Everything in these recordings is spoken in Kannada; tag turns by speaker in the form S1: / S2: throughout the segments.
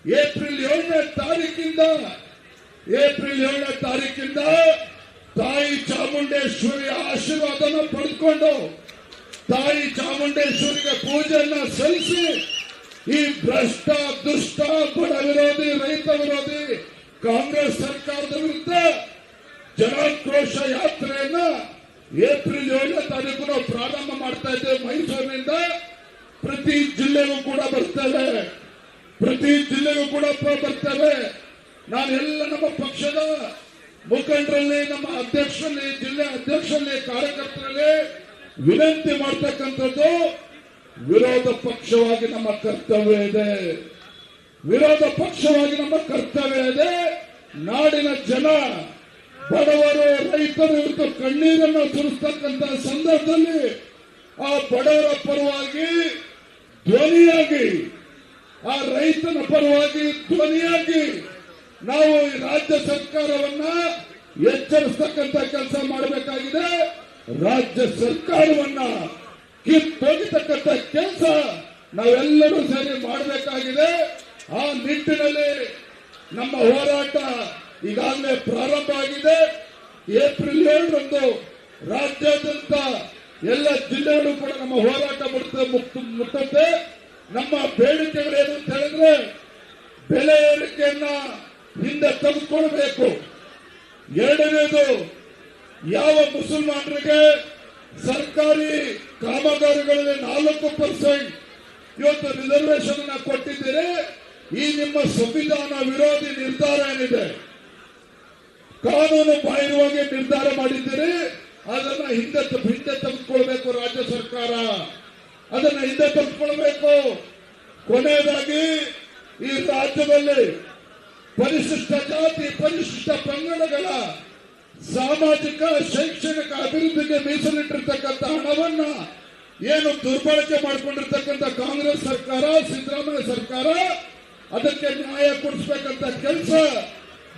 S1: ಏಪ್ರಿಲ್ 7ನೇ ತಾರೀಕಿಂದ ತಾಯಿ ಚಾಮುಂಡೇಶ್ವರಿ ಆಶೀರ್ವಾದನ ಪಡೆದುಕೊಂಡು ತಾಯಿ ಚಾಮುಂಡೇಶ್ವರಿಗೆ ಪೂಜೆಯನ್ನ ಸಲ್ಲಿಸಿ ಈ ಭ್ರಷ್ಟ ದುಷ್ಟ ಬಡ ವಿರೋಧಿ ರೈತ ವಿರೋಧಿ ಕಾಂಗ್ರೆಸ್ ಸರ್ಕಾರದ ವಿರುದ್ಧ ಜನಾಕ್ರೋಶ ಯಾತ್ರೆಯನ್ನ ಏಪ್ರಿಲ್ 7ನೇ ತಾರೀಕು ನಾವು ಪ್ರಾರಂಭ ಮಾಡ್ತಾ ಇದ್ದೇವೆ. ಮೈಸೂರಿನಿಂದ ಪ್ರತಿ ಜಿಲ್ಲೆಗೂ ಕೂಡ ಬರ್ತೇವೆ. ನಾನು ಎಲ್ಲ ನಮ್ಮ ಪಕ್ಷದ ಮುಖಂಡರಲ್ಲಿ, ನಮ್ಮ ಅಧ್ಯಕ್ಷರಲ್ಲಿ, ಜಿಲ್ಲೆ ಅಧ್ಯಕ್ಷರಲ್ಲಿ, ಕಾರ್ಯಕರ್ತರಲ್ಲಿ ವಿನಂತಿ ಮಾಡ್ತಕ್ಕಂಥದ್ದು, ವಿರೋಧ ಪಕ್ಷವಾಗಿ ನಮ್ಮ ಕರ್ತವ್ಯ ಇದೆ. ನಾಡಿನ ಜನ, ಬಡವರು, ರೈತರು ಇವತ್ತು ಕಣ್ಣೀರನ್ನು ಸುರಿಸ್ತಕ್ಕಂಥ ಸಂದರ್ಭದಲ್ಲಿ ಆ ಬಡವರ ಪರವಾಗಿ ಧ್ವನಿಯಾಗಿ, ಆ ರೈತನ ಪರವಾಗಿ ಧ್ವನಿಯಾಗಿ ನಾವು ಈ ರಾಜ್ಯ ಸರ್ಕಾರವನ್ನ ಎಚ್ಚರಿಸತಕ್ಕಂಥ ಕೆಲಸ ಮಾಡಬೇಕಾಗಿದೆ. ರಾಜ್ಯ ಸರ್ಕಾರವನ್ನ ಕಿತ್ತೊಗಿತಕ್ಕಂಥ ಕೆಲಸ ನಾವೆಲ್ಲರೂ ಸೇರಿ ಮಾಡಬೇಕಾಗಿದೆ. ಆ ನಿಟ್ಟಿನಲ್ಲಿ ನಮ್ಮ ಹೋರಾಟ ಈಗಾಗಲೇ ಪ್ರಾರಂಭ ಆಗಿದೆ. ಏಪ್ರಿಲ್ 7ರಂದು ರಾಜ್ಯಾದ್ಯಂತ ಎಲ್ಲ ಜಿಲ್ಲೆಗಳು ಕೂಡ ನಮ್ಮ ಹೋರಾಟ ಮುಟ್ಟುತ್ತೆ. ನಮ್ಮ ಬೇಡಿಕೆಗಳೇನು ಅಂತ ಹೇಳಿದ್ರೆ, ಬೆಲೆ ಏರಿಕೆಯನ್ನ ಹಿಂದೆ ತೆಗೆದುಕೊಳ್ಬೇಕು. ಎರಡನೇದು, ಯಾವ ಮುಸಲ್ಮಾನರಿಗೆ ಸರ್ಕಾರಿ ಕಾಮಗಾರಿಗಳಲ್ಲಿ 4% ಇವತ್ತು ರಿಸರ್ವೇಶನ್ ಅನ್ನ ಕೊಟ್ಟಿದ್ದೀರಿ, ಈ ನಿಮ್ಮ ಸಂವಿಧಾನ ವಿರೋಧಿ ನಿರ್ಧಾರ ಏನಿದೆ, ಕಾನೂನು ಬಾಹಿರವಾಗಿ ನಿರ್ಧಾರ ಮಾಡಿದ್ದೀರಿ, ಅದನ್ನ ಹಿಂದೆ ತೆಗೆದುಕೊಳ್ಬೇಕು. ರಾಜ್ಯ ಸರ್ಕಾರ ಅದನ್ನ ಹಿಂದೆ ತೆಗೆದುಕೊಳ್ಬೇಕು. ಕೊನೆಯದಾಗಿ, ಈ ರಾಜ್ಯದಲ್ಲಿ ಪರಿಶಿಷ್ಟ ಜಾತಿ, ಪರಿಶಿಷ್ಟ ಪಂಗಡಗಳ ಸಾಮಾಜಿಕ ಶೈಕ್ಷಣಿಕ ಅಭಿವೃದ್ಧಿಗೆ ಮೀಸಲಿಟ್ಟಿರ್ತಕ್ಕಂಥ ಹಣವನ್ನ ಏನು ದುರ್ಬಳಕೆ ಮಾಡಿಕೊಂಡಿರ್ತಕ್ಕಂಥ ಕಾಂಗ್ರೆಸ್ ಸರ್ಕಾರ, ಸಿದ್ದರಾಮಯ್ಯ ಸರ್ಕಾರ, ಅದಕ್ಕೆ ನ್ಯಾಯ ಕೊಡಿಸಬೇಕಂತ ಕೆಲಸ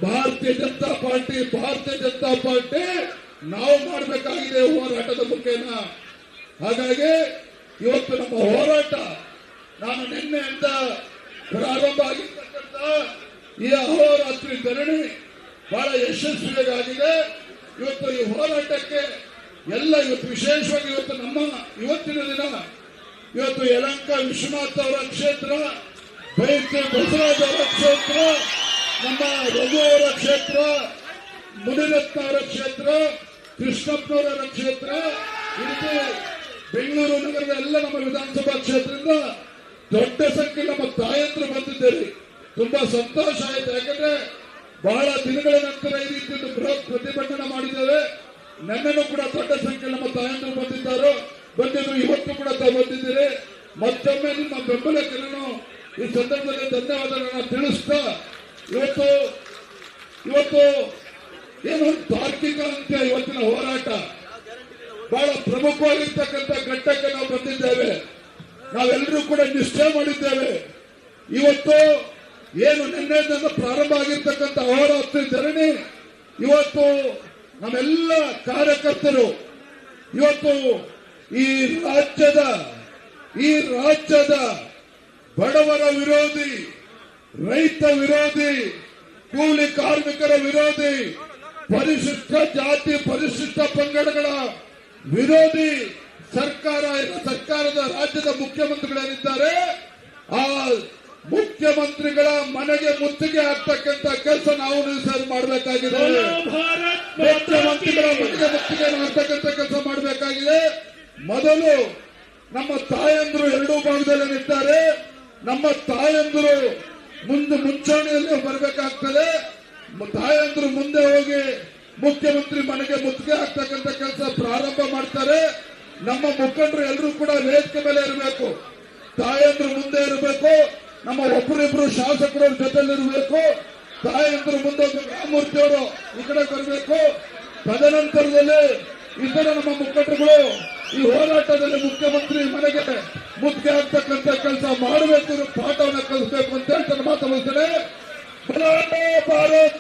S1: ಭಾರತೀಯ ಜನತಾ ಪಾರ್ಟಿ ನಾವು ಮಾಡಬೇಕಾಗಿದೆ ಹೋರಾಟದ ಮುಖೇನ. ಹಾಗಾಗಿ ಇವತ್ತು ನಮ್ಮ ಹೋರಾಟ, ನಾನು ನಿನ್ನೆಯಿಂದ ಪ್ರಾರಂಭ ಆಗಿರ್ತಕ್ಕಂಥ ಈ ಅಹೋರಾತ್ರಿ ಧರಣಿ ಬಹಳ ಯಶಸ್ವಿಯಾಗಿದೆ. ಇವತ್ತು ಈ ಹೋರಾಟಕ್ಕೆ ಎಲ್ಲ ವಿಶೇಷವಾಗಿ ಇವತ್ತಿನ ದಿನ ಯಲಹಂಕ ವಿಶ್ವನಾಥ್ ಅವರ ಕ್ಷೇತ್ರ, ಬೈತಿ ಬಸವರಾಜ್ ಅವರ ಕ್ಷೇತ್ರ, ನಮ್ಮ ರಘು ಅವರ ಕ್ಷೇತ್ರ, ಮುನಿರತ್ನ ಅವರ ಕ್ಷೇತ್ರ, ಕೃಷ್ಣಪ್ಪನವರ ಕ್ಷೇತ್ರ, ಇದು ಬೆಂಗಳೂರು ನಗರದ ಎಲ್ಲ ನಮ್ಮ ವಿಧಾನಸಭಾ ಕ್ಷೇತ್ರದಿಂದ ದೊಡ್ಡ ಸಂಖ್ಯೆ ನಮ್ಮ ತಾಯಂದ್ರು ಬಂದಿದ್ದೇವೆ. ತುಂಬಾ ಸಂತೋಷ ಆಯಿತು. ಯಾಕಂದ್ರೆ ಬಹಳ ದಿನಗಳ ನಂತರ ಈ ರೀತಿ ಬೃಹತ್ ಪ್ರತಿಭಟನೆ ಮಾಡಿದ್ದೇವೆ. ನನ್ನನ್ನು ಕೂಡ ದೊಡ್ಡ ಸಂಖ್ಯೆ ನಮ್ಮ ತಾಯಂದ್ರು ಬಂದಿದ್ರು, ಇವತ್ತು ಕೂಡ ಬಂದಿದ್ದೀರಿ. ಮತ್ತೊಮ್ಮೆ ನಿಮ್ಮ ಬೆಂಬಲಕ್ಕೆ ನಾನು ಈ ಸಂದರ್ಭದಲ್ಲಿ ಧನ್ಯವಾದಗಳನ್ನು ತಿಳಿಸ್ತಾ, ಇವತ್ತು ಏನು ತಾರ್ಕಿಕ ಅಂತ್ಯ, ಇವತ್ತಿನ ಹೋರಾಟ ಬಹಳ ಪ್ರಮುಖವಾಗಿರ್ತಕ್ಕಂಥ ಘಟ್ಟಕ್ಕೆ ನಾವು ಬಂದಿದ್ದೇವೆ. ನಾವೆಲ್ಲರೂ ಕೂಡ ನಿಷ್ಠೆ ಮಾಡಿದ್ದೇವೆ. ಇವತ್ತು ಏನು ನಿನ್ನೆಯಿಂದ ಪ್ರಾರಂಭ ಆಗಿರ್ತಕ್ಕಂಥ ಅಹೋರಾತ್ರಿ ಧರಣಿ, ಇವತ್ತು ನಮ್ಮೆಲ್ಲ ಕಾರ್ಯಕರ್ತರು ಇವತ್ತು ಈ ರಾಜ್ಯದ ಬಡವರ ವಿರೋಧಿ, ರೈತ ವಿರೋಧಿ, ಕೂಲಿ ಕಾರ್ಮಿಕರ ವಿರೋಧಿ, ಪರಿಶಿಷ್ಟ ಜಾತಿ, ಪರಿಶಿಷ್ಟ ಪಂಗಡಗಳ ವಿರೋಧಿ ಸರ್ಕಾರದ ರಾಜ್ಯದ ಮುಖ್ಯಮಂತ್ರಿಗಳೇನಿದ್ದಾರೆ, ಆ ಮುಖ್ಯಮಂತ್ರಿಗಳ ಮನೆಗೆ ಮುತ್ತಿಗೆ ಹಾಕ್ತಕ್ಕಂಥ ಕೆಲಸ ನಾವು ಸರಿ ಮಾಡಬೇಕಾಗಿದೆ. ಮುಖ್ಯಮಂತ್ರಿಗಳ ಮನೆಗೆ ಮುತ್ತಿಗೆ ಹಾಕ್ತಕ್ಕಂಥ ಕೆಲಸ ಮಾಡಬೇಕಾಗಿದೆ. ಮೊದಲು ನಮ್ಮ ತಾಯಂದ್ರು ಎರಡೂ ಭಾಗದಲ್ಲಿ ನಿಂತಾರೆ. ನಮ್ಮ ತಾಯಂದ್ರು ಮುಂಚೂಣಿಯಲ್ಲಿ ಬರಬೇಕಾಗ್ತದೆ. ತಾಯಂದ್ರು ಮುಂದೆ ಹೋಗಿ ಮುಖ್ಯಮಂತ್ರಿ ಮನೆಗೆ ಮುತ್ತಿಗೆ ಹಾಕ್ತಕ್ಕಂಥ ಕೆಲಸ ಪ್ರಾರಂಭ ಮಾಡ್ತಾರೆ. ನಮ್ಮ ಮುಖಂಡರು ಎಲ್ಲರೂ ಕೂಡ ವೇದಿಕೆ ಮೇಲೆ ಇರಬೇಕು. ತಾಯಂದ್ರು ಮುಂದೆ ಇರಬೇಕು. ನಮ್ಮ ಒಬ್ಬರಿಬ್ರು ಶಾಸಕರ ಜೊತೆಲಿರಬೇಕು. ತಾಯಂದ್ರು ಮುಂದೆ ರಾಮಮೂರ್ತಿ ಅವರು ಈ ಕಡೆ ಬರಬೇಕು. ತದನಂತರದಲ್ಲಿ ಇತರ ನಮ್ಮ ಮುಖಂಡರುಗಳು ಈ ಹೋರಾಟದಲ್ಲಿ ಮುಖ್ಯಮಂತ್ರಿ ಮನೆಗೆ ಮುತ್ತಿಗೆ ಹಾಕ್ತಕ್ಕಂಥ ಕೆಲಸ ಮಾಡಬೇಕು, ಪಾಠವನ್ನು ಕಲಿಸಬೇಕು ಅಂತ ಹೇಳ್ತಾರೆ. ಮಾತಾಡ್ತಾರೆ. ಭಾರತ್